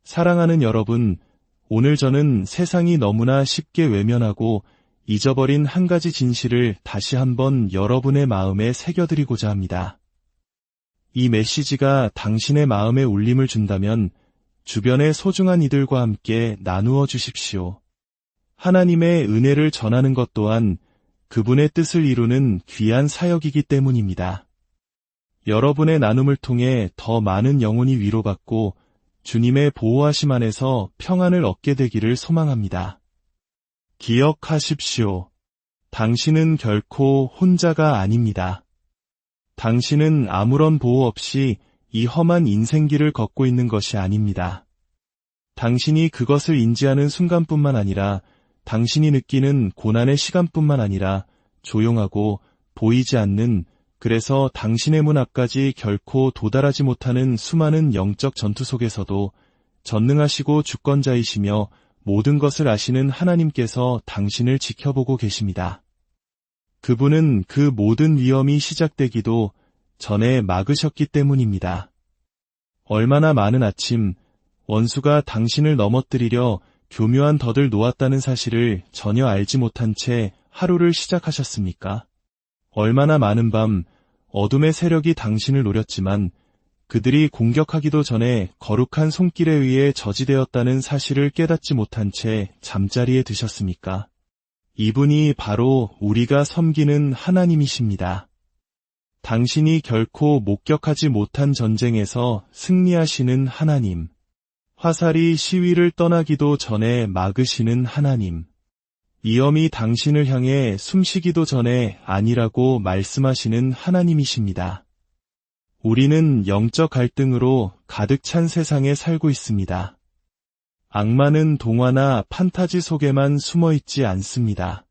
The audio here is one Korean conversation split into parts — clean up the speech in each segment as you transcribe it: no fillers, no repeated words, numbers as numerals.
사랑하는 여러분, 오늘 저는 세상이 너무나 쉽게 외면하고 잊어버린 한 가지 진실을 다시 한번 여러분의 마음에 새겨드리고자 합니다. 이 메시지가 당신의 마음에 울림을 준다면 주변의 소중한 이들과 함께 나누어 주십시오. 하나님의 은혜를 전하는 것 또한 그분의 뜻을 이루는 귀한 사역이기 때문입니다. 여러분의 나눔을 통해 더 많은 영혼이 위로받고 주님의 보호하심 안에서 평안을 얻게 되기를 소망합니다. 기억하십시오. 당신은 결코 혼자가 아닙니다. 당신은 아무런 보호 없이 이 험한 인생길을 걷고 있는 것이 아닙니다. 당신이 그것을 인지하는 순간뿐만 아니라 당신이 느끼는 고난의 시간뿐만 아니라 조용하고 보이지 않는, 그래서 당신의 문 앞까지 결코 도달하지 못하는 수많은 영적 전투 속에서도 전능하시고 주권자이시며 모든 것을 아시는 하나님께서 당신을 지켜보고 계십니다. 그분은 그 모든 위험이 시작되기도 전에 막으셨기 때문입니다. 얼마나 많은 아침, 원수가 당신을 넘어뜨리려 교묘한 덫을 놓았다는 사실을 전혀 알지 못한 채 하루를 시작하셨습니까? 얼마나 많은 밤, 어둠의 세력이 당신을 노렸지만 그들이 공격하기도 전에 거룩한 손길에 의해 저지되었다는 사실을 깨닫지 못한 채 잠자리에 드셨습니까? 이분이 바로 우리가 섬기는 하나님이십니다. 당신이 결코 목격하지 못한 전쟁에서 승리하시는 하나님, 화살이 시위를 떠나기도 전에 막으시는 하나님, 위험이 당신을 향해 숨쉬기도 전에 아니라고 말씀하시는 하나님이십니다. 우리는 영적 갈등으로 가득 찬 세상에 살고 있습니다. 악마는 동화나 판타지 속에만 숨어 있지 않습니다.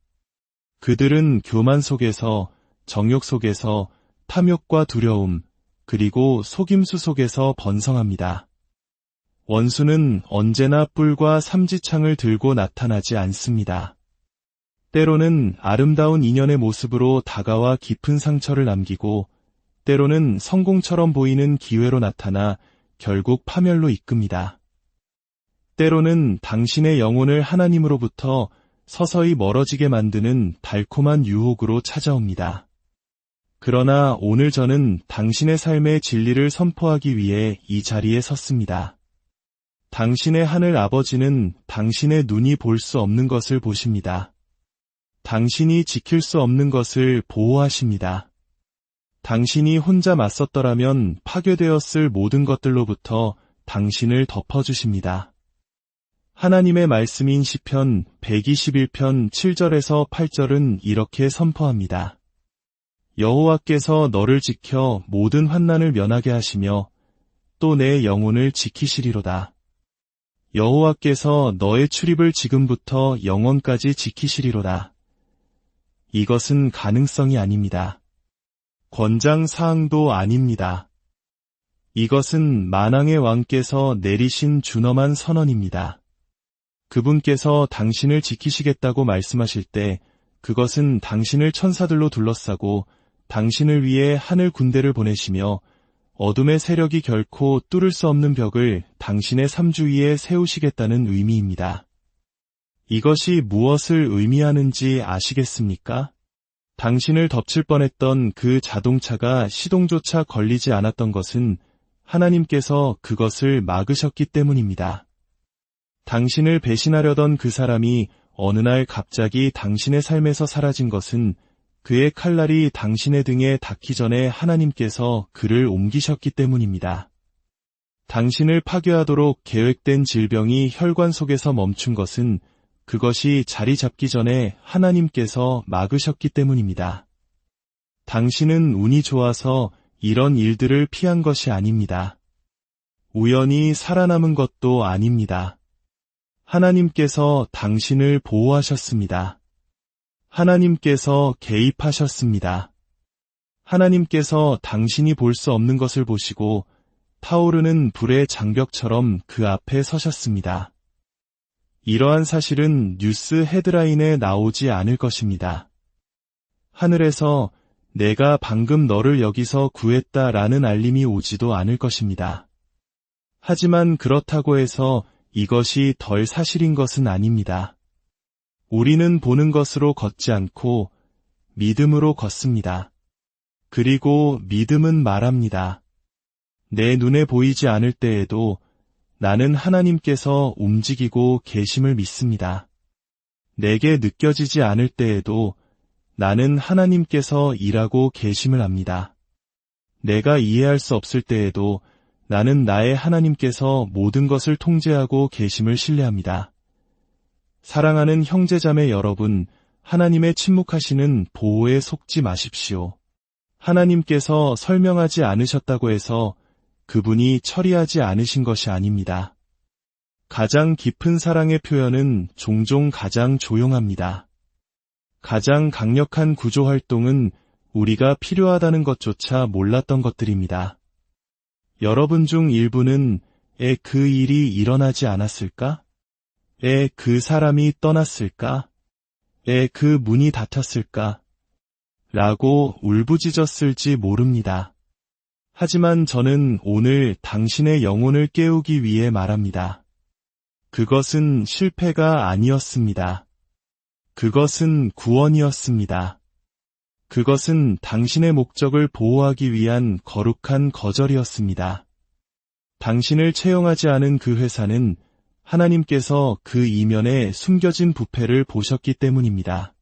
그들은 교만 속에서, 정욕 속에서, 탐욕과 두려움, 그리고 속임수 속에서 번성합니다. 원수는 언제나 뿔과 삼지창을 들고 나타나지 않습니다. 때로는 아름다운 인연의 모습으로 다가와 깊은 상처를 남기고, 때로는 성공처럼 보이는 기회로 나타나 결국 파멸로 이끕니다. 때로는 당신의 영혼을 하나님으로부터 서서히 멀어지게 만드는 달콤한 유혹으로 찾아옵니다. 그러나 오늘 저는 당신의 삶의 진리를 선포하기 위해 이 자리에 섰습니다. 당신의 하늘 아버지는 당신의 눈이 볼 수 없는 것을 보십니다. 당신이 지킬 수 없는 것을 보호하십니다. 당신이 혼자 맞섰더라면 파괴되었을 모든 것들로부터 당신을 덮어주십니다. 하나님의 말씀인 시편 121편 7절에서 8절은 이렇게 선포합니다. 여호와께서 너를 지켜 모든 환난을 면하게 하시며 또 내 영혼을 지키시리로다. 여호와께서 너의 출입을 지금부터 영원까지 지키시리로다. 이것은 가능성이 아닙니다. 권장사항도 아닙니다. 이것은 만왕의 왕께서 내리신 준엄한 선언입니다. 그분께서 당신을 지키시겠다고 말씀하실 때 그것은 당신을 천사들로 둘러싸고 당신을 위해 하늘 군대를 보내시며 어둠의 세력이 결코 뚫을 수 없는 벽을 당신의 삶주 위에 세우시겠다는 의미입니다. 이것이 무엇을 의미하는지 아시겠습니까? 당신을 덮칠 뻔했던 그 자동차가 시동조차 걸리지 않았던 것은 하나님께서 그것을 막으셨기 때문입니다. 당신을 배신하려던 그 사람이 어느 날 갑자기 당신의 삶에서 사라진 것은 그의 칼날이 당신의 등에 닿기 전에 하나님께서 그를 옮기셨기 때문입니다. 당신을 파괴하도록 계획된 질병이 혈관 속에서 멈춘 것은 그것이 자리 잡기 전에 하나님께서 막으셨기 때문입니다. 당신은 운이 좋아서 이런 일들을 피한 것이 아닙니다. 우연히 살아남은 것도 아닙니다. 하나님께서 당신을 보호하셨습니다. 하나님께서 개입하셨습니다. 하나님께서 당신이 볼 수 없는 것을 보시고 타오르는 불의 장벽처럼 그 앞에 서셨습니다. 이러한 사실은 뉴스 헤드라인에 나오지 않을 것입니다. 하늘에서 내가 방금 너를 여기서 구했다라는 알림이 오지도 않을 것입니다. 하지만 그렇다고 해서 이것이 덜 사실인 것은 아닙니다. 우리는 보는 것으로 걷지 않고 믿음으로 걷습니다. 그리고 믿음은 말합니다. 내 눈에 보이지 않을 때에도 나는 하나님께서 움직이고 계심을 믿습니다. 내게 느껴지지 않을 때에도 나는 하나님께서 일하고 계심을 압니다. 내가 이해할 수 없을 때에도 나는 나의 하나님께서 모든 것을 통제하고 계심을 신뢰합니다. 사랑하는 형제자매 여러분, 하나님의 침묵하시는 보호에 속지 마십시오. 하나님께서 설명하지 않으셨다고 해서 그분이 처리하지 않으신 것이 아닙니다. 가장 깊은 사랑의 표현은 종종 가장 조용합니다. 가장 강력한 구조 활동은 우리가 필요하다는 것조차 몰랐던 것들입니다. 여러분 중 일부는 그 일이 일어나지 않았을까? 그 사람이 떠났을까? 그 문이 닫혔을까? 라고 울부짖었을지 모릅니다. 하지만 저는 오늘 당신의 영혼을 깨우기 위해 말합니다. 그것은 실패가 아니었습니다. 그것은 구원이었습니다. 그것은 당신의 목적을 보호하기 위한 거룩한 거절이었습니다. 당신을 채용하지 않은 그 회사는 하나님께서 그 이면에 숨겨진 부패를 보셨기 때문입니다.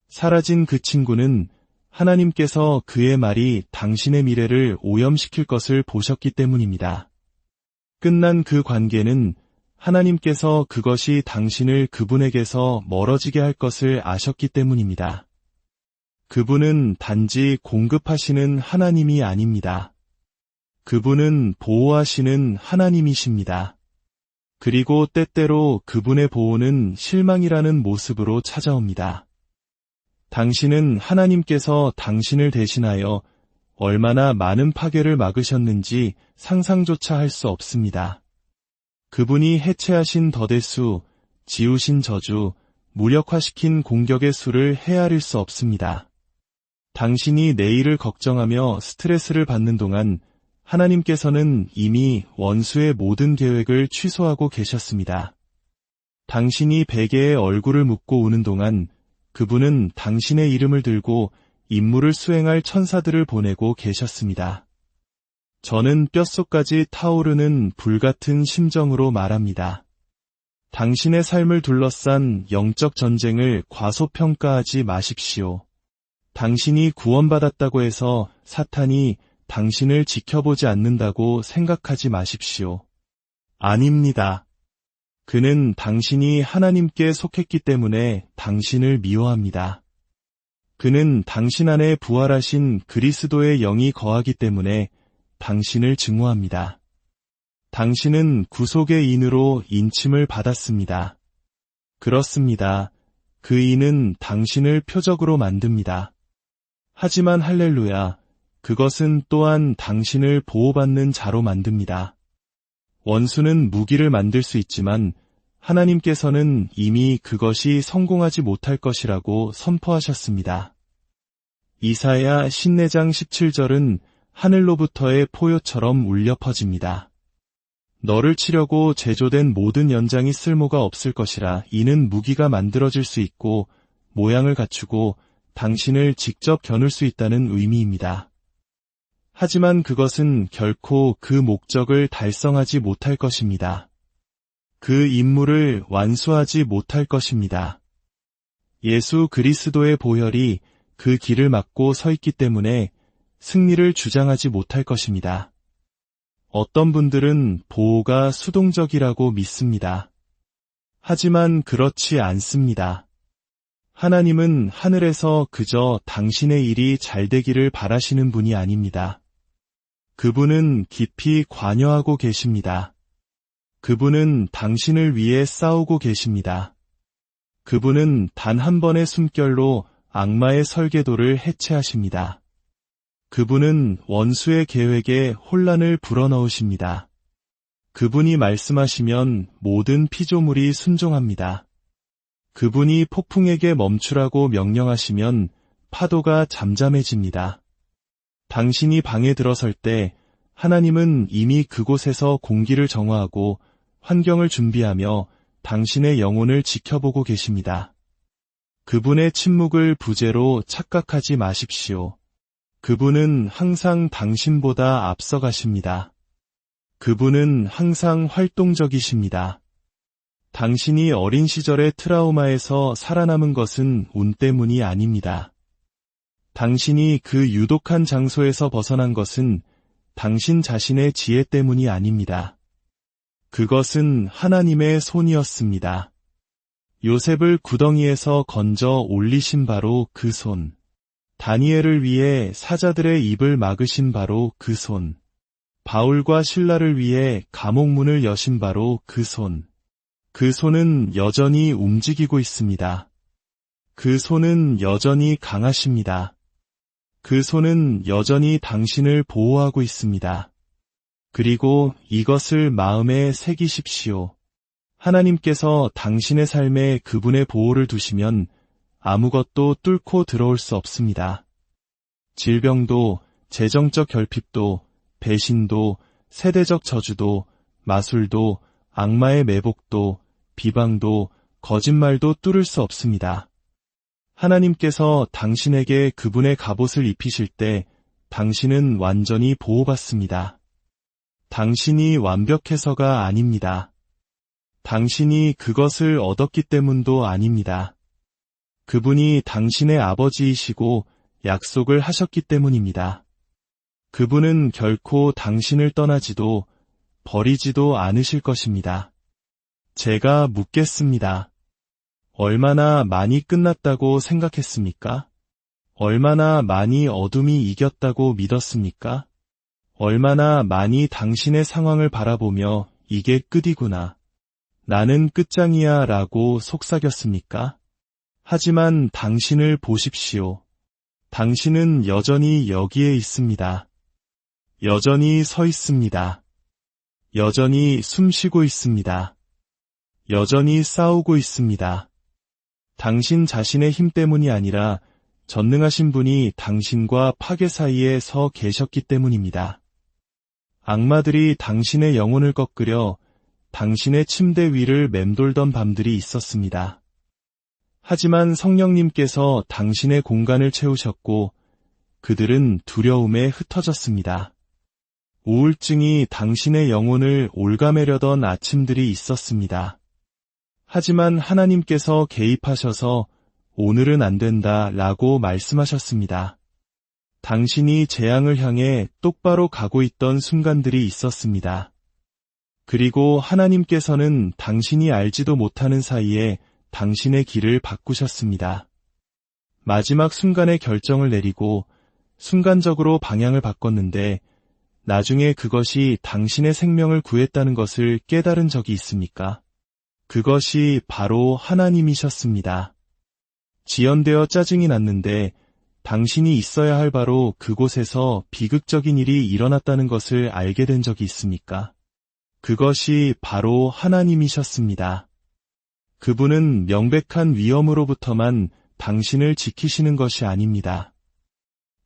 사라진 그 친구는 하나님께서 그의 말이 당신의 미래를 오염시킬 것을 보셨기 때문입니다. 끝난 그 관계는 하나님께서 그것이 당신을 그분에게서 멀어지게 할 것을 아셨기 때문입니다. 그분은 단지 공급하시는 하나님이 아닙니다. 그분은 보호하시는 하나님이십니다. 그리고 때때로 그분의 보호는 실망이라는 모습으로 찾아옵니다. 당신은 하나님께서 당신을 대신하여 얼마나 많은 파괴를 막으셨는지 상상조차 할 수 없습니다. 그분이 해체하신 덫의 수, 지우신 저주, 무력화시킨 공격의 수를 헤아릴 수 없습니다. 당신이 내일을 걱정하며 스트레스를 받는 동안 하나님께서는 이미 원수의 모든 계획을 취소하고 계셨습니다. 당신이 베개에 얼굴을 묻고 우는 동안 그분은 당신의 이름을 들고 임무를 수행할 천사들을 보내고 계셨습니다. 저는 뼛속까지 타오르는 불같은 심정으로 말합니다. 당신의 삶을 둘러싼 영적 전쟁을 과소평가하지 마십시오. 당신이 구원받았다고 해서 사탄이 당신을 지켜보지 않는다고 생각하지 마십시오. 아닙니다. 그는 당신이 하나님께 속했기 때문에 당신을 미워합니다. 그는 당신 안에 부활하신 그리스도의 영이 거하기 때문에 당신을 증오합니다. 당신은 구속의 인으로 인침을 받았습니다. 그렇습니다. 그 인은 당신을 표적으로 만듭니다. 하지만 할렐루야, 그것은 또한 당신을 보호받는 자로 만듭니다. 원수는 무기를 만들 수 있지만 하나님께서는 이미 그것이 성공하지 못할 것이라고 선포하셨습니다. 이사야 54장 17절은 하늘로부터의 포효처럼 울려 퍼집니다. 너를 치려고 제조된 모든 연장이 쓸모가 없을 것이라. 이는 무기가 만들어질 수 있고 모양을 갖추고 당신을 직접 겨눌 수 있다는 의미입니다. 하지만 그것은 결코 그 목적을 달성하지 못할 것입니다. 그 임무를 완수하지 못할 것입니다. 예수 그리스도의 보혈이 그 길을 막고 서 있기 때문에 승리를 주장하지 못할 것입니다. 어떤 분들은 보호가 수동적이라고 믿습니다. 하지만 그렇지 않습니다. 하나님은 하늘에서 그저 당신의 일이 잘 되기를 바라시는 분이 아닙니다. 그분은 깊이 관여하고 계십니다. 그분은 당신을 위해 싸우고 계십니다. 그분은 단 한 번의 숨결로 악마의 설계도를 해체하십니다. 그분은 원수의 계획에 혼란을 불어넣으십니다. 그분이 말씀하시면 모든 피조물이 순종합니다. 그분이 폭풍에게 멈추라고 명령하시면 파도가 잠잠해집니다. 당신이 방에 들어설 때 하나님은 이미 그곳에서 공기를 정화하고 환경을 준비하며 당신의 영혼을 지켜보고 계십니다. 그분의 침묵을 부재로 착각하지 마십시오. 그분은 항상 당신보다 앞서가십니다. 그분은 항상 활동적이십니다. 당신이 어린 시절의 트라우마에서 살아남은 것은 운 때문이 아닙니다. 당신이 그 유독한 장소에서 벗어난 것은 당신 자신의 지혜 때문이 아닙니다. 그것은 하나님의 손이었습니다. 요셉을 구덩이에서 건져 올리신 바로 그 손. 다니엘을 위해 사자들의 입을 막으신 바로 그 손. 바울과 실라를 위해 감옥문을 여신 바로 그 손. 그 손은 여전히 움직이고 있습니다. 그 손은 여전히 강하십니다. 그 손은 여전히 당신을 보호하고 있습니다. 그리고 이것을 마음에 새기십시오. 하나님께서 당신의 삶에 그분의 보호를 두시면 아무것도 뚫고 들어올 수 없습니다. 질병도, 재정적 결핍도, 배신도, 세대적 저주도, 마술도, 악마의 매복도, 비방도, 거짓말도 뚫을 수 없습니다. 하나님께서 당신에게 그분의 갑옷을 입히실 때 당신은 완전히 보호받습니다. 당신이 완벽해서가 아닙니다. 당신이 그것을 얻었기 때문도 아닙니다. 그분이 당신의 아버지이시고 약속을 하셨기 때문입니다. 그분은 결코 당신을 떠나지도 버리지도 않으실 것입니다. 제가 묻겠습니다. 얼마나 많이 끝났다고 생각했습니까? 얼마나 많이 어둠이 이겼다고 믿었습니까? 얼마나 많이 당신의 상황을 바라보며 이게 끝이구나. 나는 끝장이야 라고 속삭였습니까? 하지만 당신을 보십시오. 당신은 여전히 여기에 있습니다. 여전히 서 있습니다. 여전히 숨쉬고 있습니다. 여전히 싸우고 있습니다. 당신 자신의 힘 때문이 아니라 전능하신 분이 당신과 파괴 사이에 서 계셨기 때문입니다. 악마들이 당신의 영혼을 꺾으려 당신의 침대 위를 맴돌던 밤들이 있었습니다. 하지만 성령님께서 당신의 공간을 채우셨고 그들은 두려움에 흩어졌습니다. 우울증이 당신의 영혼을 올가매려던 아침들이 있었습니다. 하지만 하나님께서 개입하셔서 오늘은 안 된다 라고 말씀하셨습니다. 당신이 재앙을 향해 똑바로 가고 있던 순간들이 있었습니다. 그리고 하나님께서는 당신이 알지도 못하는 사이에 당신의 길을 바꾸셨습니다. 마지막 순간에 결정을 내리고 순간적으로 방향을 바꿨는데 나중에 그것이 당신의 생명을 구했다는 것을 깨달은 적이 있습니까? 그것이 바로 하나님이셨습니다. 지연되어 짜증이 났는데 당신이 있어야 할 바로 그곳에서 비극적인 일이 일어났다는 것을 알게 된 적이 있습니까? 그것이 바로 하나님이셨습니다. 그분은 명백한 위험으로부터만 당신을 지키시는 것이 아닙니다.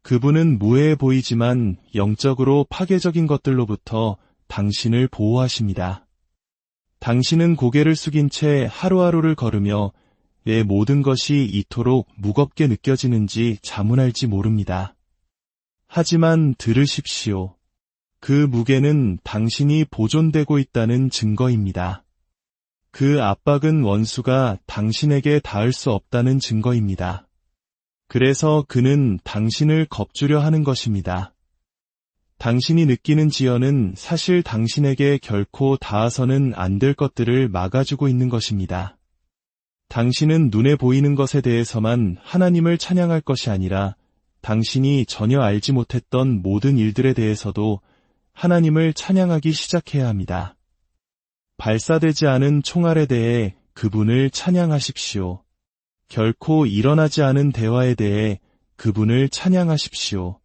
그분은 무해해 보이지만 영적으로 파괴적인 것들로부터 당신을 보호하십니다. 당신은 고개를 숙인 채 하루하루를 걸으며 왜 모든 것이 이토록 무겁게 느껴지는지 자문할지 모릅니다. 하지만 들으십시오. 그 무게는 당신이 보존되고 있다는 증거입니다. 그 압박은 원수가 당신에게 닿을 수 없다는 증거입니다. 그래서 그는 당신을 겁주려 하는 것입니다. 당신이 느끼는 지연은 사실 당신에게 결코 닿아서는 안 될 것들을 막아주고 있는 것입니다. 당신은 눈에 보이는 것에 대해서만 하나님을 찬양할 것이 아니라 당신이 전혀 알지 못했던 모든 일들에 대해서도 하나님을 찬양하기 시작해야 합니다. 발사되지 않은 총알에 대해 그분을 찬양하십시오. 결코 일어나지 않은 대화에 대해 그분을 찬양하십시오.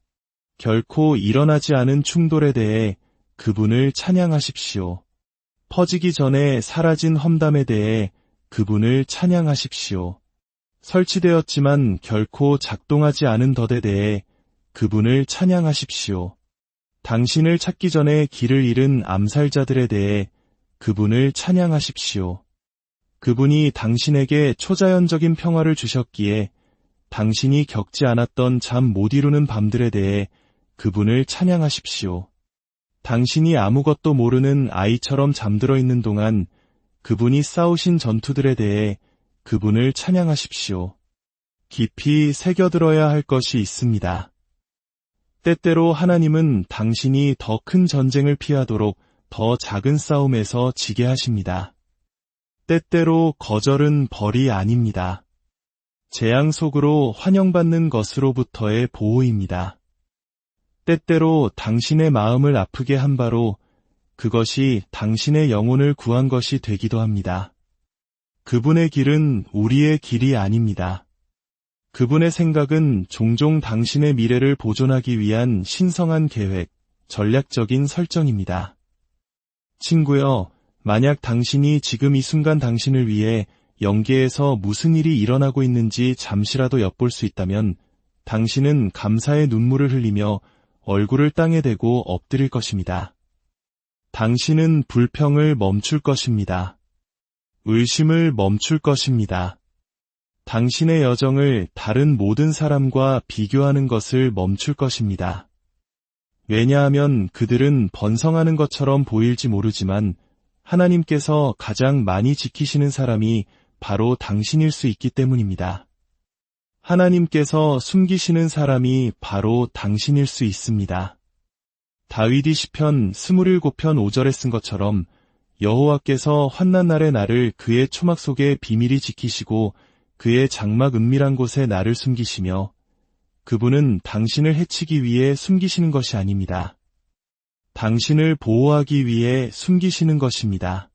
결코 일어나지 않은 충돌에 대해 그분을 찬양하십시오. 퍼지기 전에 사라진 험담에 대해 그분을 찬양하십시오. 설치되었지만 결코 작동하지 않은 덫에 대해 그분을 찬양하십시오. 당신을 찾기 전에 길을 잃은 암살자들에 대해 그분을 찬양하십시오. 그분이 당신에게 초자연적인 평화를 주셨기에 당신이 겪지 않았던 잠 못 이루는 밤들에 대해 그분을 찬양하십시오. 당신이 아무것도 모르는 아이처럼 잠들어 있는 동안 그분이 싸우신 전투들에 대해 그분을 찬양하십시오. 깊이 새겨들어야 할 것이 있습니다. 때때로 하나님은 당신이 더 큰 전쟁을 피하도록 더 작은 싸움에서 지게 하십니다. 때때로 거절은 벌이 아닙니다. 재앙 속으로 환영받는 것으로부터의 보호입니다. 때때로 당신의 마음을 아프게 한 바로 그것이 당신의 영혼을 구한 것이 되기도 합니다. 그분의 길은 우리의 길이 아닙니다. 그분의 생각은 종종 당신의 미래를 보존하기 위한 신성한 계획, 전략적인 설정입니다. 친구여, 만약 당신이 지금 이 순간 당신을 위해 영계에서 무슨 일이 일어나고 있는지 잠시라도 엿볼 수 있다면 당신은 감사의 눈물을 흘리며 얼굴을 땅에 대고 엎드릴 것입니다. 당신은 불평을 멈출 것입니다. 의심을 멈출 것입니다. 당신의 여정을 다른 모든 사람과 비교하는 것을 멈출 것입니다. 왜냐하면 그들은 번성하는 것처럼 보일지 모르지만 하나님께서 가장 많이 지키시는 사람이 바로 당신일 수 있기 때문입니다. 하나님께서 숨기시는 사람이 바로 당신일 수 있습니다. 다윗이 시편 27편 5절에 쓴 것처럼 여호와께서 환난 날에 나를 그의 초막 속에 비밀히 지키시고 그의 장막 은밀한 곳에 나를 숨기시며 그분은 당신을 해치기 위해 숨기시는 것이 아닙니다. 당신을 보호하기 위해 숨기시는 것입니다.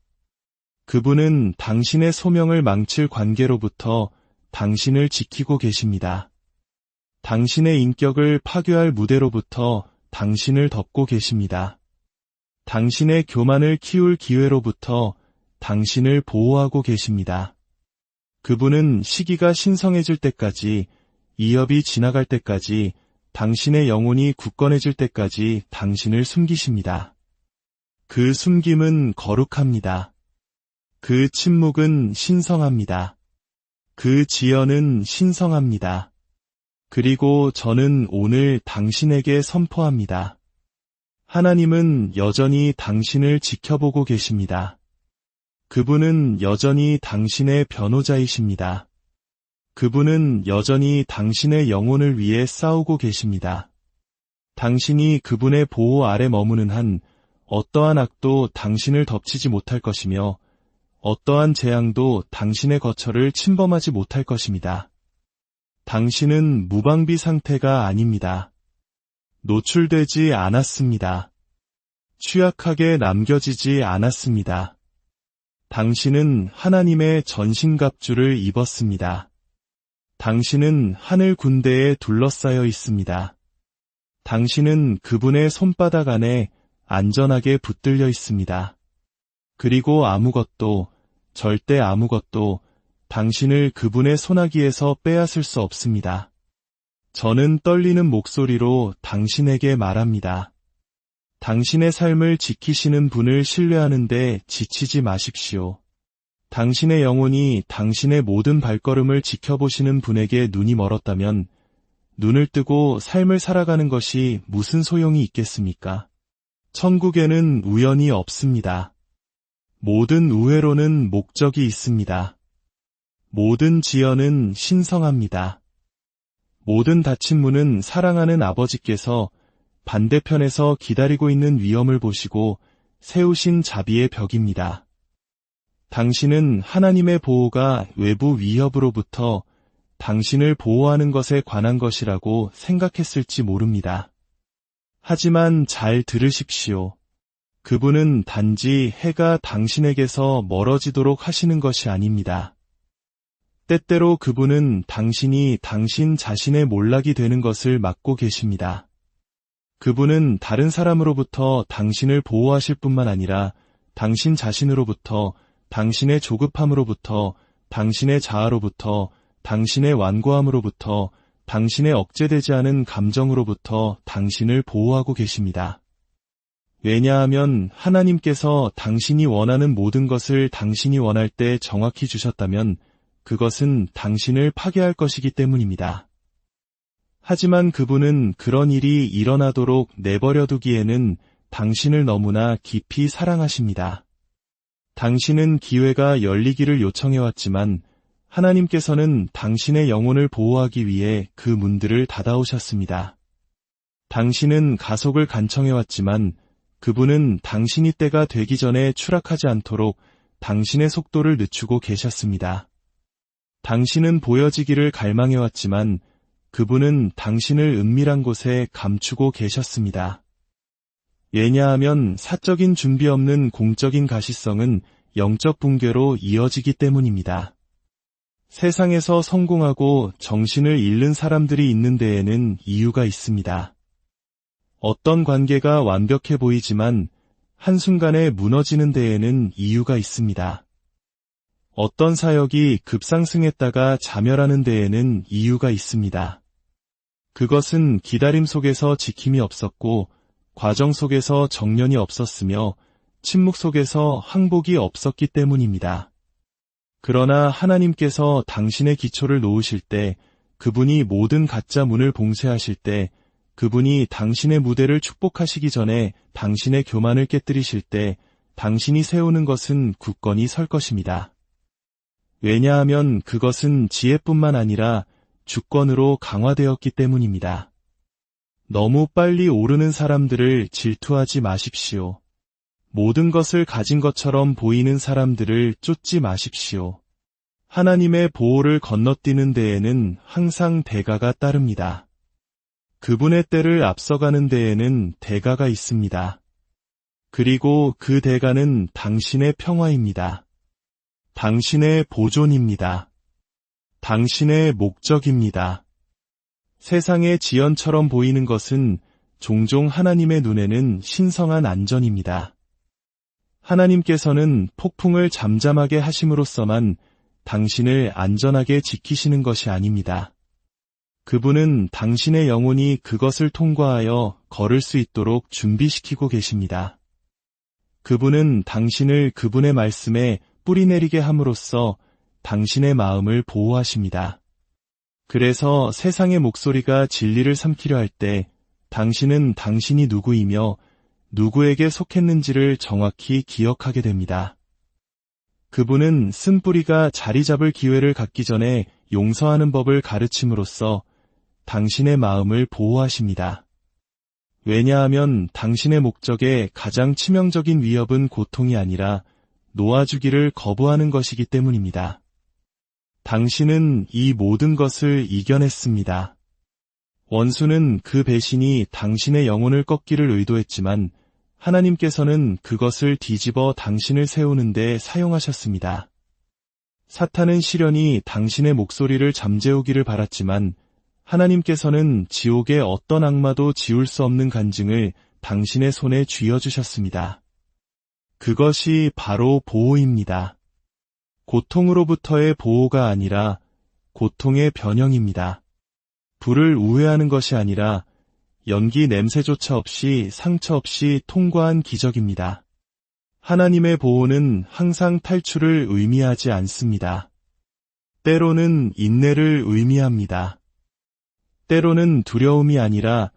그분은 당신의 소명을 망칠 관계로부터 당신을 지키고 계십니다. 당신의 인격을 파괴할 무대로부터 당신을 덮고 계십니다. 당신의 교만을 키울 기회로부터 당신을 보호하고 계십니다. 그분은 시기가 신성해질 때까지, 이협이 지나갈 때까지, 당신의 영혼이 굳건해질 때까지 당신을 숨기십니다. 그 숨김은 거룩합니다. 그 침묵은 신성합니다. 그 지연은 신성합니다. 그리고 저는 오늘 당신에게 선포합니다. 하나님은 여전히 당신을 지켜보고 계십니다. 그분은 여전히 당신의 변호자이십니다. 그분은 여전히 당신의 영혼을 위해 싸우고 계십니다. 당신이 그분의 보호 아래 머무는 한 어떠한 악도 당신을 덮치지 못할 것이며 어떠한 재앙도 당신의 거처를 침범하지 못할 것입니다. 당신은 무방비 상태가 아닙니다. 노출되지 않았습니다. 취약하게 남겨지지 않았습니다. 당신은 하나님의 전신갑주를 입었습니다. 당신은 하늘 군대에 둘러싸여 있습니다. 당신은 그분의 손바닥 안에 안전하게 붙들려 있습니다. 그리고 아무것도, 절대 아무것도 당신을 그분의 손아귀에서 빼앗을 수 없습니다. 저는 떨리는 목소리로 당신에게 말합니다. 당신의 삶을 지키시는 분을 신뢰하는데 지치지 마십시오. 당신의 영혼이 당신의 모든 발걸음을 지켜보시는 분에게 눈이 멀었다면 눈을 뜨고 삶을 살아가는 것이 무슨 소용이 있겠습니까? 천국에는 우연이 없습니다. 모든 우회로는 목적이 있습니다. 모든 지연은 신성합니다. 모든 닫힌 문은 사랑하는 아버지께서 반대편에서 기다리고 있는 위험을 보시고 세우신 자비의 벽입니다. 당신은 하나님의 보호가 외부 위협으로부터 당신을 보호하는 것에 관한 것이라고 생각했을지 모릅니다. 하지만 잘 들으십시오. 그분은 단지 해가 당신에게서 멀어지도록 하시는 것이 아닙니다. 때때로 그분은 당신이 당신 자신의 몰락이 되는 것을 막고 계십니다. 그분은 다른 사람으로부터 당신을 보호하실 뿐만 아니라 당신 자신으로부터, 당신의 조급함으로부터, 당신의 자아로부터, 당신의 완고함으로부터, 당신의 억제되지 않은 감정으로부터 당신을 보호하고 계십니다. 왜냐하면 하나님께서 당신이 원하는 모든 것을 당신이 원할 때 정확히 주셨다면 그것은 당신을 파괴할 것이기 때문입니다. 하지만 그분은 그런 일이 일어나도록 내버려 두기에는 당신을 너무나 깊이 사랑하십니다. 당신은 기회가 열리기를 요청해왔지만 하나님께서는 당신의 영혼을 보호하기 위해 그 문들을 닫아오셨습니다. 당신은 가속을 간청해왔지만 그분은 당신이 때가 되기 전에 추락하지 않도록 당신의 속도를 늦추고 계셨습니다. 당신은 보여지기를 갈망해왔지만 그분은 당신을 은밀한 곳에 감추고 계셨습니다. 왜냐하면 사적인 준비 없는 공적인 가시성은 영적 붕괴로 이어지기 때문입니다. 세상에서 성공하고 정신을 잃는 사람들이 있는 데에는 이유가 있습니다. 어떤 관계가 완벽해 보이지만 한순간에 무너지는 데에는 이유가 있습니다. 어떤 사역이 급상승했다가 자멸하는 데에는 이유가 있습니다. 그것은 기다림 속에서 지킴이 없었고 과정 속에서 정련이 없었으며 침묵 속에서 항복이 없었기 때문입니다. 그러나 하나님께서 당신의 기초를 놓으실 때, 그분이 모든 가짜 문을 봉쇄하실 때, 그분이 당신의 무대를 축복하시기 전에 당신의 교만을 깨뜨리실 때 당신이 세우는 것은 굳건히 설 것입니다. 왜냐하면 그것은 지혜뿐만 아니라 주권으로 강화되었기 때문입니다. 너무 빨리 오르는 사람들을 질투하지 마십시오. 모든 것을 가진 것처럼 보이는 사람들을 쫓지 마십시오. 하나님의 보호를 건너뛰는 데에는 항상 대가가 따릅니다. 그분의 때를 앞서가는 데에는 대가가 있습니다. 그리고 그 대가는 당신의 평화입니다. 당신의 보존입니다. 당신의 목적입니다. 세상의 지연처럼 보이는 것은 종종 하나님의 눈에는 신성한 안전입니다. 하나님께서는 폭풍을 잠잠하게 하심으로써만 당신을 안전하게 지키시는 것이 아닙니다. 그분은 당신의 영혼이 그것을 통과하여 걸을 수 있도록 준비시키고 계십니다. 그분은 당신을 그분의 말씀에 뿌리내리게 함으로써 당신의 마음을 보호하십니다. 그래서 세상의 목소리가 진리를 삼키려 할 때 당신은 당신이 누구이며 누구에게 속했는지를 정확히 기억하게 됩니다. 그분은 쓴뿌리가 자리 잡을 기회를 갖기 전에 용서하는 법을 가르침으로써 당신의 마음을 보호하십니다. 왜냐하면 당신의 목적의 가장 치명적인 위협은 고통이 아니라 놓아주기를 거부하는 것이기 때문입니다. 당신은 이 모든 것을 이겨냈습니다. 원수는 그 배신이 당신의 영혼을 꺾기를 의도했지만 하나님께서는 그것을 뒤집어 당신을 세우는 데 사용하셨습니다. 사탄은 시련이 당신의 목소리를 잠재우기를 바랐지만 하나님께서는 지옥의 어떤 악마도 지울 수 없는 간증을 당신의 손에 쥐어주셨습니다. 그것이 바로 보호입니다. 고통으로부터의 보호가 아니라 고통의 변형입니다. 불을 우회하는 것이 아니라 연기 냄새조차 없이 상처 없이 통과한 기적입니다. 하나님의 보호는 항상 탈출을 의미하지 않습니다. 때로는 인내를 의미합니다. 때로는 두려움이 아니라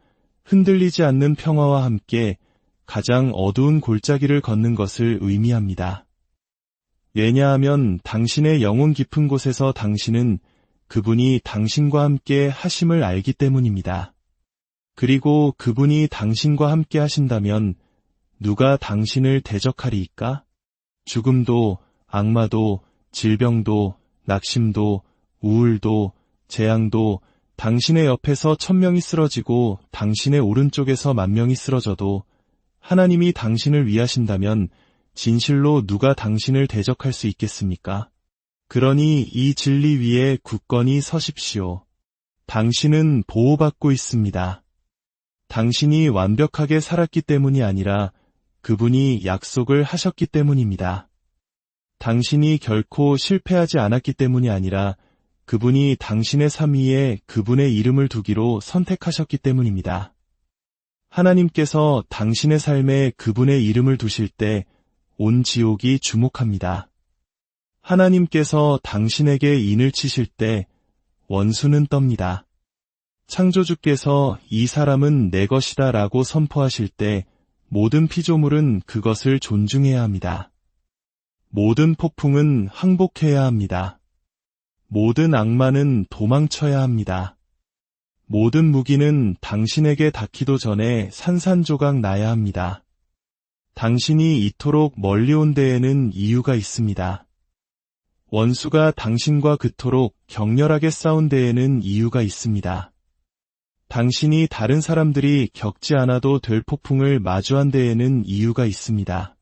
흔들리지 않는 평화와 함께 가장 어두운 골짜기를 걷는 것을 의미합니다. 왜냐하면 당신의 영혼 깊은 곳에서 당신은 그분이 당신과 함께 하심을 알기 때문입니다. 그리고 그분이 당신과 함께 하신다면 누가 당신을 대적하리이까? 죽음도, 악마도, 질병도, 낙심도, 우울도, 재앙도 당신의 옆에서 1000명이 쓰러지고 당신의 오른쪽에서 10,000명이 쓰러져도 하나님이 당신을 위하신다면 진실로 누가 당신을 대적할 수 있겠습니까? 그러니 이 진리 위에 굳건히 서십시오. 당신은 보호받고 있습니다. 당신이 완벽하게 살았기 때문이 아니라 그분이 약속을 하셨기 때문입니다. 당신이 결코 실패하지 않았기 때문이 아니라 그분이 당신의 삶 위에 그분의 이름을 두기로 선택하셨기 때문입니다. 하나님께서 당신의 삶에 그분의 이름을 두실 때 온 지옥이 주목합니다. 하나님께서 당신에게 인을 치실 때 원수는 떱니다. 창조주께서 이 사람은 내 것이다 라고 선포하실 때 모든 피조물은 그것을 존중해야 합니다. 모든 폭풍은 항복해야 합니다. 모든 악마는 도망쳐야 합니다. 모든 무기는 당신에게 닿기도 전에 산산조각 나야 합니다. 당신이 이토록 멀리 온 데에는 이유가 있습니다. 원수가 당신과 그토록 격렬하게 싸운 데에는 이유가 있습니다. 당신이 다른 사람들이 겪지 않아도 될 폭풍을 마주한 데에는 이유가 있습니다.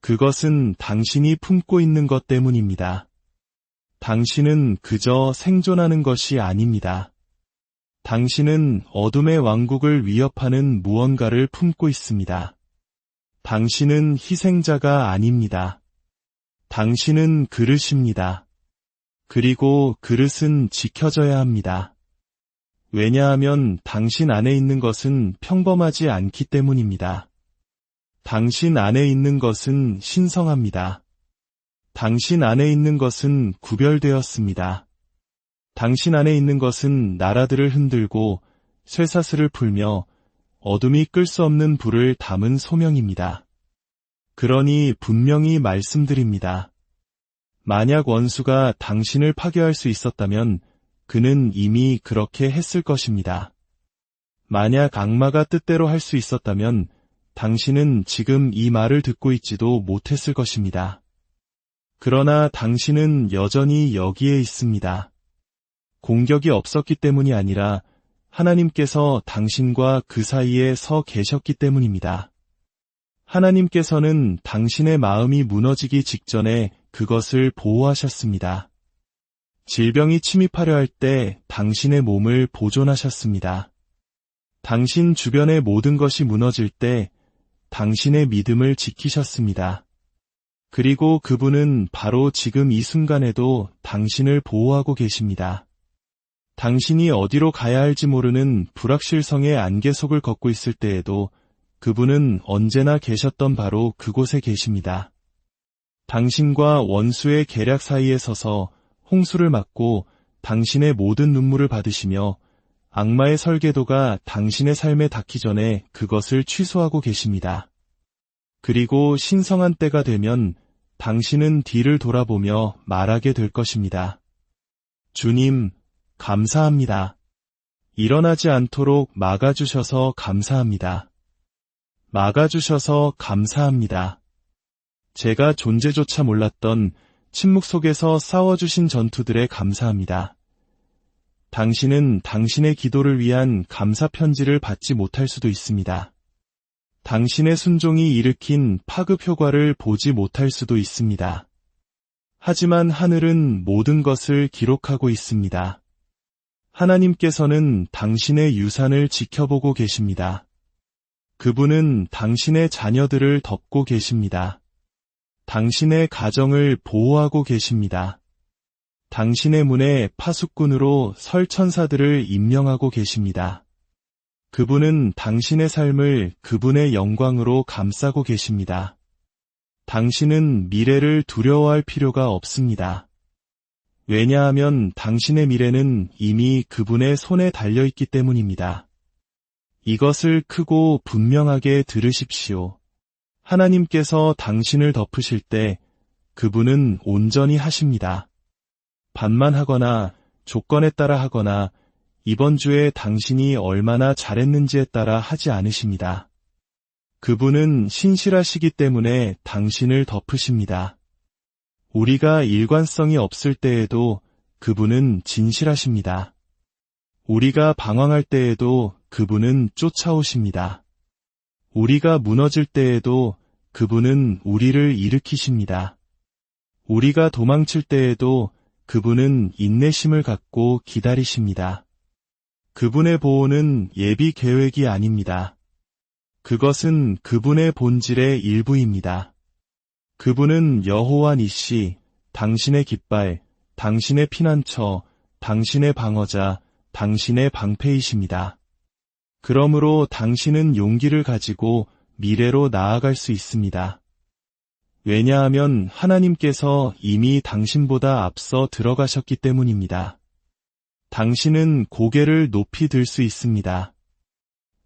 그것은 당신이 품고 있는 것 때문입니다. 당신은 그저 생존하는 것이 아닙니다. 당신은 어둠의 왕국을 위협하는 무언가를 품고 있습니다. 당신은 희생자가 아닙니다. 당신은 그릇입니다. 그리고 그릇은 지켜져야 합니다. 왜냐하면 당신 안에 있는 것은 평범하지 않기 때문입니다. 당신 안에 있는 것은 신성합니다. 당신 안에 있는 것은 구별되었습니다. 당신 안에 있는 것은 나라들을 흔들고 쇠사슬을 풀며 어둠이 끌 수 없는 불을 담은 소명입니다. 그러니 분명히 말씀드립니다. 만약 원수가 당신을 파괴할 수 있었다면 그는 이미 그렇게 했을 것입니다. 만약 악마가 뜻대로 할 수 있었다면 당신은 지금 이 말을 듣고 있지도 못했을 것입니다. 그러나 당신은 여전히 여기에 있습니다. 공격이 없었기 때문이 아니라 하나님께서 당신과 그 사이에 서 계셨기 때문입니다. 하나님께서는 당신의 마음이 무너지기 직전에 그것을 보호하셨습니다. 질병이 침입하려 할 때 당신의 몸을 보존하셨습니다. 당신 주변의 모든 것이 무너질 때 당신의 믿음을 지키셨습니다. 그리고 그분은 바로 지금 이 순간에도 당신을 보호하고 계십니다. 당신이 어디로 가야 할지 모르는 불확실성의 안개 속을 걷고 있을 때에도 그분은 언제나 계셨던 바로 그곳에 계십니다. 당신과 원수의 계략 사이에 서서 홍수를 막고 당신의 모든 눈물을 받으시며 악마의 설계도가 당신의 삶에 닿기 전에 그것을 취소하고 계십니다. 그리고 신성한 때가 되면 당신은 뒤를 돌아보며 말하게 될 것입니다. 주님, 감사합니다. 일어나지 않도록 막아주셔서 감사합니다. 막아주셔서 감사합니다. 제가 존재조차 몰랐던 침묵 속에서 싸워주신 전투들에 감사합니다. 당신은 당신의 기도를 위한 감사 편지를 받지 못할 수도 있습니다. 당신의 순종이 일으킨 파급 효과를 보지 못할 수도 있습니다. 하지만 하늘은 모든 것을 기록하고 있습니다. 하나님께서는 당신의 유산을 지켜보고 계십니다. 그분은 당신의 자녀들을 덮고 계십니다. 당신의 가정을 보호하고 계십니다. 당신의 문에 파수꾼으로 설천사들을 임명하고 계십니다. 그분은 당신의 삶을 그분의 영광으로 감싸고 계십니다. 당신은 미래를 두려워할 필요가 없습니다. 왜냐하면 당신의 미래는 이미 그분의 손에 달려있기 때문입니다. 이것을 크고 분명하게 들으십시오. 하나님께서 당신을 덮으실 때 그분은 온전히 하십니다. 반만하거나 조건에 따라 하거나 이번 주에 당신이 얼마나 잘했는지에 따라 하지 않으십니다. 그분은 신실하시기 때문에 당신을 덮으십니다. 우리가 일관성이 없을 때에도 그분은 진실하십니다. 우리가 방황할 때에도 그분은 쫓아오십니다. 우리가 무너질 때에도 그분은 우리를 일으키십니다. 우리가 도망칠 때에도 그분은 인내심을 갖고 기다리십니다. 그분의 보호는 예비 계획이 아닙니다. 그것은 그분의 본질의 일부입니다. 그분은 여호와 니시, 당신의 깃발, 당신의 피난처, 당신의 방어자, 당신의 방패이십니다. 그러므로 당신은 용기를 가지고 미래로 나아갈 수 있습니다. 왜냐하면 하나님께서 이미 당신보다 앞서 들어가셨기 때문입니다. 당신은 고개를 높이 들 수 있습니다.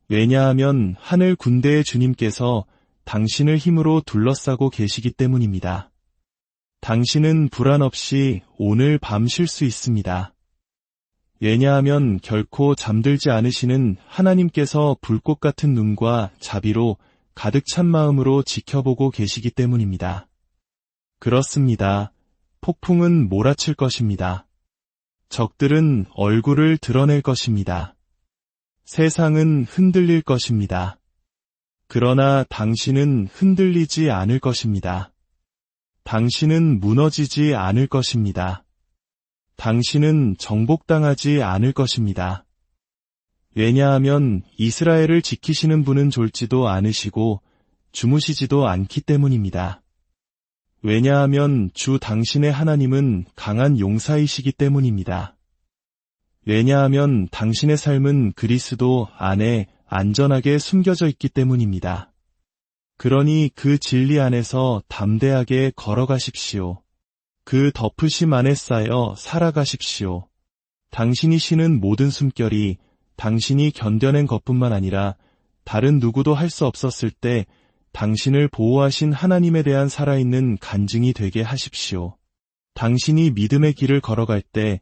왜냐하면 하늘 군대의 주님께서 당신을 힘으로 둘러싸고 계시기 때문입니다. 당신은 불안 없이 오늘 밤 쉴 수 있습니다. 왜냐하면 결코 잠들지 않으시는 하나님께서 불꽃 같은 눈과 자비로 가득 찬 마음으로 지켜보고 계시기 때문입니다. 그렇습니다. 폭풍은 몰아칠 것입니다. 적들은 얼굴을 드러낼 것입니다. 세상은 흔들릴 것입니다. 그러나 당신은 흔들리지 않을 것입니다. 당신은 무너지지 않을 것입니다. 당신은 정복당하지 않을 것입니다. 왜냐하면 이스라엘을 지키시는 분은 졸지도 않으시고 주무시지도 않기 때문입니다. 왜냐하면 주 당신의 하나님은 강한 용사이시기 때문입니다. 왜냐하면 당신의 삶은 그리스도 안에 안전하게 숨겨져 있기 때문입니다. 그러니 그 진리 안에서 담대하게 걸어가십시오. 그 덮으심 안에 쌓여 살아가십시오. 당신이 쉬는 모든 숨결이 당신이 견뎌낸 것뿐만 아니라 다른 누구도 할 수 없었을 때 당신을 보호하신 하나님에 대한 살아있는 간증이 되게 하십시오. 당신이 믿음의 길을 걸어갈 때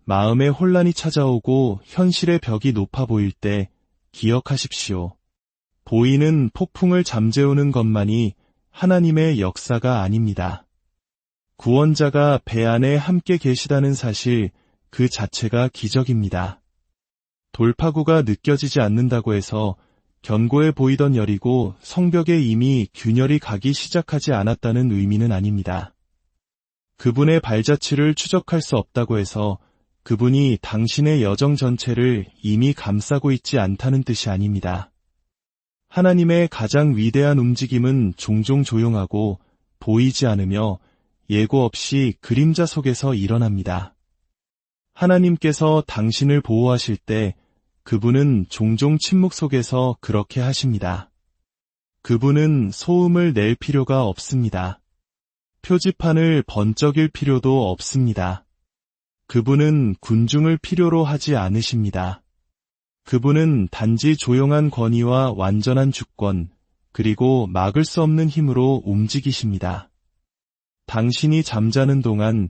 마음에 혼란이 찾아오고 현실의 벽이 높아 보일 때 기억하십시오. 보이는 폭풍을 잠재우는 것만이 하나님의 역사가 아닙니다. 구원자가 배 안에 함께 계시다는 사실 그 자체가 기적입니다. 돌파구가 느껴지지 않는다고 해서 견고해 보이던 여리고 성벽에 이미 균열이 가기 시작하지 않았다는 의미는 아닙니다. 그분의 발자취를 추적할 수 없다고 해서 그분이 당신의 여정 전체를 이미 감싸고 있지 않다는 뜻이 아닙니다. 하나님의 가장 위대한 움직임은 종종 조용하고 보이지 않으며 예고 없이 그림자 속에서 일어납니다. 하나님께서 당신을 보호하실 때 그분은 종종 침묵 속에서 그렇게 하십니다. 그분은 소음을 낼 필요가 없습니다. 표지판을 번쩍일 필요도 없습니다. 그분은 군중을 필요로 하지 않으십니다. 그분은 단지 조용한 권위와 완전한 주권, 그리고 막을 수 없는 힘으로 움직이십니다. 당신이 잠자는 동안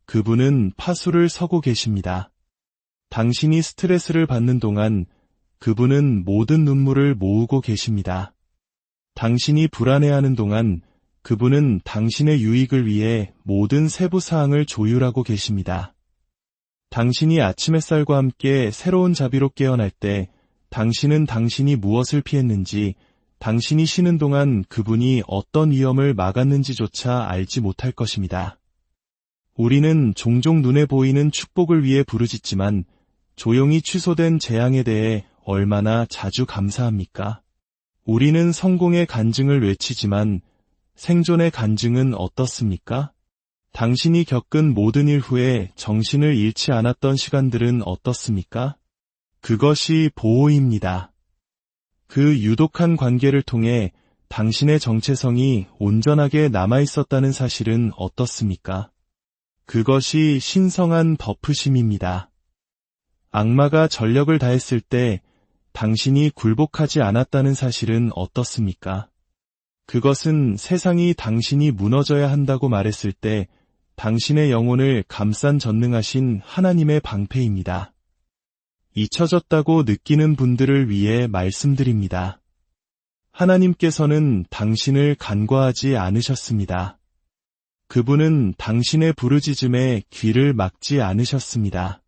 그분은 파수를 서고 계십니다. 당신이 스트레스를 받는 동안 그분은 모든 눈물을 모으고 계십니다. 당신이 불안해하는 동안 그분은 당신의 유익을 위해 모든 세부 사항을 조율하고 계십니다. 당신이 아침 햇살과 함께 새로운 자비로 깨어날 때 당신은 당신이 무엇을 피했는지, 당신이 쉬는 동안 그분이 어떤 위험을 막았는지조차 알지 못할 것입니다. 우리는 종종 눈에 보이는 축복을 위해 부르짖지만 조용히 취소된 재앙에 대해 얼마나 자주 감사합니까? 우리는 성공의 간증을 외치지만 생존의 간증은 어떻습니까? 당신이 겪은 모든 일 후에 정신을 잃지 않았던 시간들은 어떻습니까? 그것이 보호입니다. 그 유독한 관계를 통해 당신의 정체성이 온전하게 남아있었다는 사실은 어떻습니까? 그것이 신성한 덮으심입니다. 악마가 전력을 다했을 때 당신이 굴복하지 않았다는 사실은 어떻습니까? 그것은 세상이 당신이 무너져야 한다고 말했을 때 당신의 영혼을 감싼 전능하신 하나님의 방패입니다. 잊혀졌다고 느끼는 분들을 위해 말씀드립니다. 하나님께서는 당신을 간과하지 않으셨습니다. 그분은 당신의 부르짖음에 귀를 막지 않으셨습니다.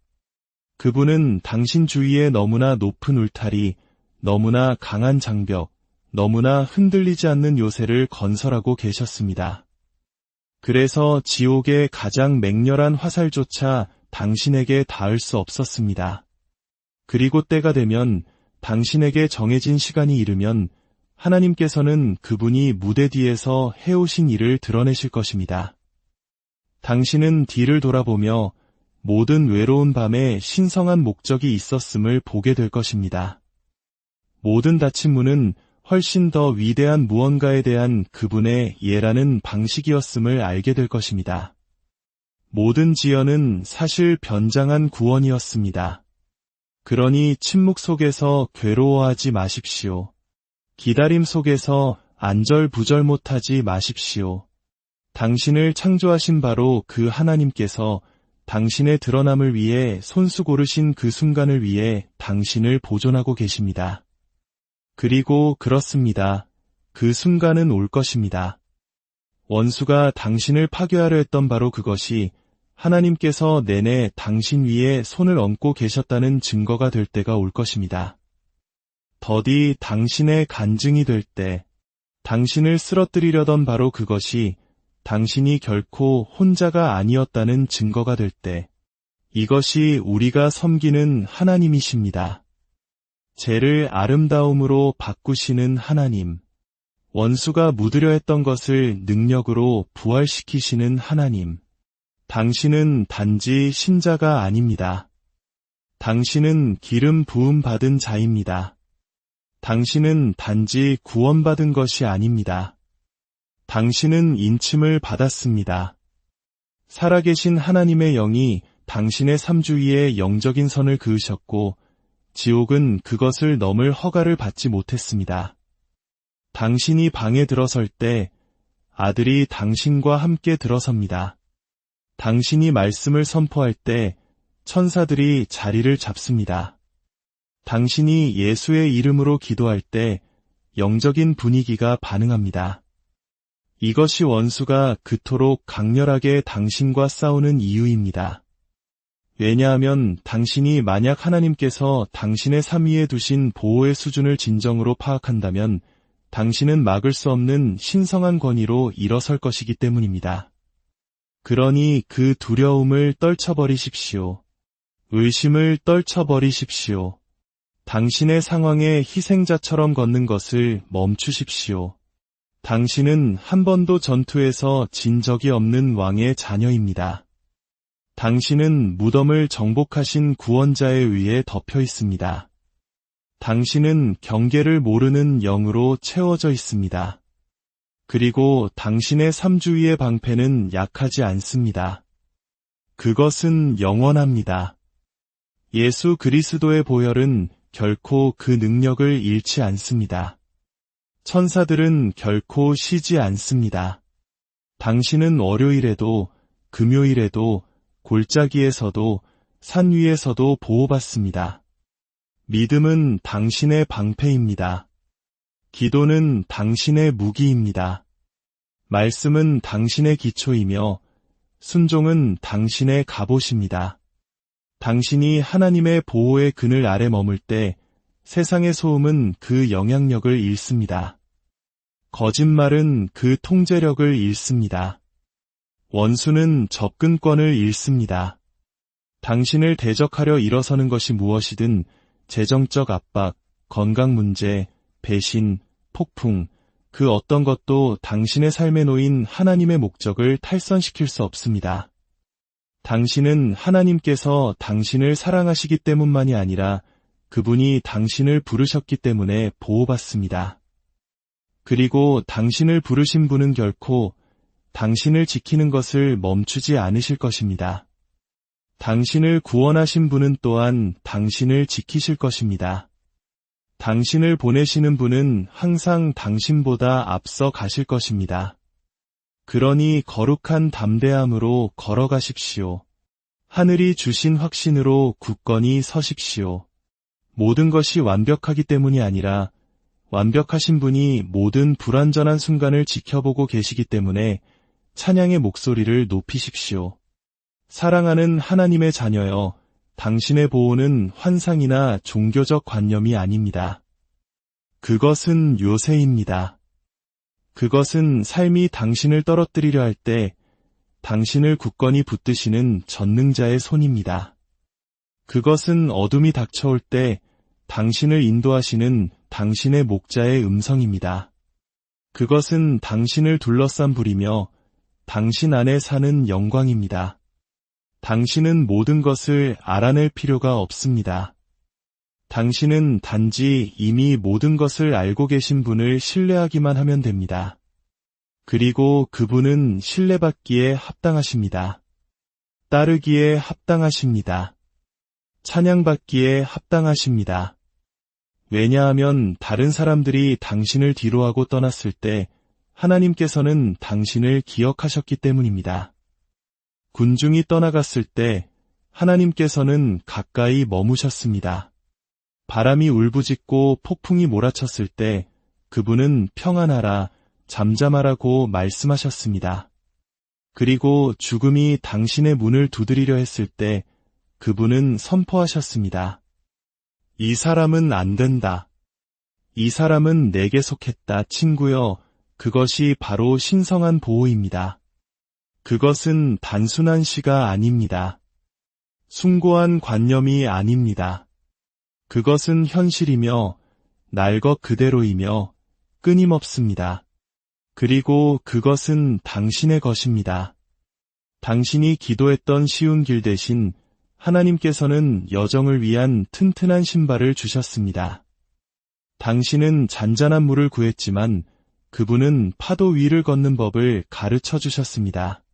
그분은 당신 주위에 너무나 높은 울타리, 너무나 강한 장벽, 너무나 흔들리지 않는 요새를 건설하고 계셨습니다. 그래서 지옥의 가장 맹렬한 화살조차 당신에게 닿을 수 없었습니다. 그리고 때가 되면 당신에게 정해진 시간이 이르면 하나님께서는 그분이 무대 뒤에서 해오신 일을 드러내실 것입니다. 당신은 뒤를 돌아보며 모든 외로운 밤에 신성한 목적이 있었음을 보게 될 것입니다. 모든 닫힌 문은 훨씬 더 위대한 무언가에 대한 그분의 예라는 방식이었음을 알게 될 것입니다. 모든 지연은 사실 변장한 구원이었습니다. 그러니 침묵 속에서 괴로워하지 마십시오. 기다림 속에서 안절부절 못하지 마십시오. 당신을 창조하신 바로 그 하나님께서 당신의 드러남을 위해 손수 고르신 그 순간을 위해 당신을 보존하고 계십니다. 그리고 그렇습니다. 그 순간은 올 것입니다. 원수가 당신을 파괴하려 했던 바로 그것이 하나님께서 내내 당신 위에 손을 얹고 계셨다는 증거가 될 때가 올 것입니다. 더디 당신의 간증이 될 때, 당신을 쓰러뜨리려던 바로 그것이 당신이 결코 혼자가 아니었다는 증거가 될 때, 이것이 우리가 섬기는 하나님이십니다. 죄를 아름다움으로 바꾸시는 하나님, 원수가 묻으려 했던 것을 능력으로 부활시키시는 하나님, 당신은 단지 신자가 아닙니다. 당신은 기름 부음 받은 자입니다. 당신은 단지 구원받은 것이 아닙니다. 당신은 인침을 받았습니다. 살아계신 하나님의 영이 당신의 삶 주위에 영적인 선을 그으셨고 지옥은 그것을 넘을 허가를 받지 못했습니다. 당신이 방에 들어설 때 아들이 당신과 함께 들어섭니다. 당신이 말씀을 선포할 때 천사들이 자리를 잡습니다. 당신이 예수의 이름으로 기도할 때 영적인 분위기가 반응합니다. 이것이 원수가 그토록 강렬하게 당신과 싸우는 이유입니다. 왜냐하면 당신이 만약 하나님께서 당신의 삶 위에 두신 보호의 수준을 진정으로 파악한다면 당신은 막을 수 없는 신성한 권위로 일어설 것이기 때문입니다. 그러니 그 두려움을 떨쳐버리십시오. 의심을 떨쳐버리십시오. 당신의 상황에 희생자처럼 걷는 것을 멈추십시오. 당신은 한 번도 전투에서 진 적이 없는 왕의 자녀입니다. 당신은 무덤을 정복하신 구원자에 의해 덮여 있습니다. 당신은 경계를 모르는 영으로 채워져 있습니다. 그리고 당신의 삶 주위의 방패는 약하지 않습니다. 그것은 영원합니다. 예수 그리스도의 보혈은 결코 그 능력을 잃지 않습니다. 천사들은 결코 쉬지 않습니다. 당신은 월요일에도, 금요일에도, 골짜기에서도, 산 위에서도 보호받습니다. 믿음은 당신의 방패입니다. 기도는 당신의 무기입니다. 말씀은 당신의 기초이며 순종은 당신의 갑옷입니다. 당신이 하나님의 보호의 그늘 아래 머물 때 세상의 소음은 그 영향력을 잃습니다. 거짓말은 그 통제력을 잃습니다. 원수는 접근권을 잃습니다. 당신을 대적하려 일어서는 것이 무엇이든 재정적 압박, 건강 문제, 배신, 폭풍, 그 어떤 것도 당신의 삶에 놓인 하나님의 목적을 탈선시킬 수 없습니다. 당신은 하나님께서 당신을 사랑하시기 때문만이 아니라 그분이 당신을 부르셨기 때문에 보호받습니다. 그리고 당신을 부르신 분은 결코 당신을 지키는 것을 멈추지 않으실 것입니다. 당신을 구원하신 분은 또한 당신을 지키실 것입니다. 당신을 보내시는 분은 항상 당신보다 앞서 가실 것입니다. 그러니 거룩한 담대함으로 걸어가십시오. 하늘이 주신 확신으로 굳건히 서십시오. 모든 것이 완벽하기 때문이 아니라 완벽하신 분이 모든 불완전한 순간을 지켜보고 계시기 때문에 찬양의 목소리를 높이십시오. 사랑하는 하나님의 자녀여, 당신의 보호는 환상이나 종교적 관념이 아닙니다. 그것은 요새입니다. 그것은 삶이 당신을 떨어뜨리려 할 때 당신을 굳건히 붙드시는 전능자의 손입니다. 그것은 어둠이 닥쳐올 때 당신을 인도하시는 당신의 목자의 음성입니다. 그것은 당신을 둘러싼 불이며 당신 안에 사는 영광입니다. 당신은 모든 것을 알아낼 필요가 없습니다. 당신은 단지 이미 모든 것을 알고 계신 분을 신뢰하기만 하면 됩니다. 그리고 그분은 신뢰받기에 합당하십니다. 따르기에 합당하십니다. 찬양받기에 합당하십니다. 왜냐하면 다른 사람들이 당신을 뒤로하고 떠났을 때 하나님께서는 당신을 기억하셨기 때문입니다. 군중이 떠나갔을 때 하나님께서는 가까이 머무셨습니다. 바람이 울부짖고 폭풍이 몰아쳤을 때 그분은 평안하라, 잠잠하라고 말씀하셨습니다. 그리고 죽음이 당신의 문을 두드리려 했을 때 그분은 선포하셨습니다. 이 사람은 안 된다. 이 사람은 내게 속했다, 친구여. 그것이 바로 신성한 보호입니다. 그것은 단순한 시가 아닙니다. 숭고한 관념이 아닙니다. 그것은 현실이며 날 것 그대로이며 끊임없습니다. 그리고 그것은 당신의 것입니다. 당신이 기도했던 쉬운 길 대신 하나님께서는 여정을 위한 튼튼한 신발을 주셨습니다. 당신은 잔잔한 물을 구했지만 그분은 파도 위를 걷는 법을 가르쳐 주셨습니다.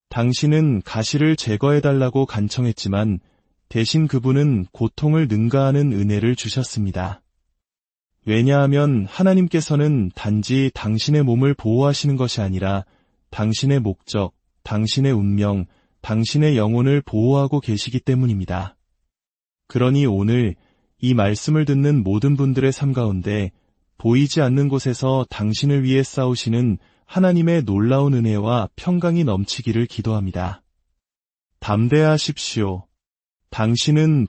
당신은 가시를 제거해달라고 간청했지만 대신 그분은 고통을 능가하는 은혜를 주셨습니다. 왜냐하면 하나님께서는 단지 당신의 몸을 보호하시는 것이 아니라 당신의 목적, 당신의 운명, 당신의 영혼을 보호하고 계시기 때문입니다. 그러니 오늘 이 말씀을 듣는 모든 분들의 삶 가운데 보이지 않는 곳에서 당신을 위해 싸우시는 하나님의 놀라운 은혜와 평강이 넘치기를 기도합니다. 담대하십시오. 당신은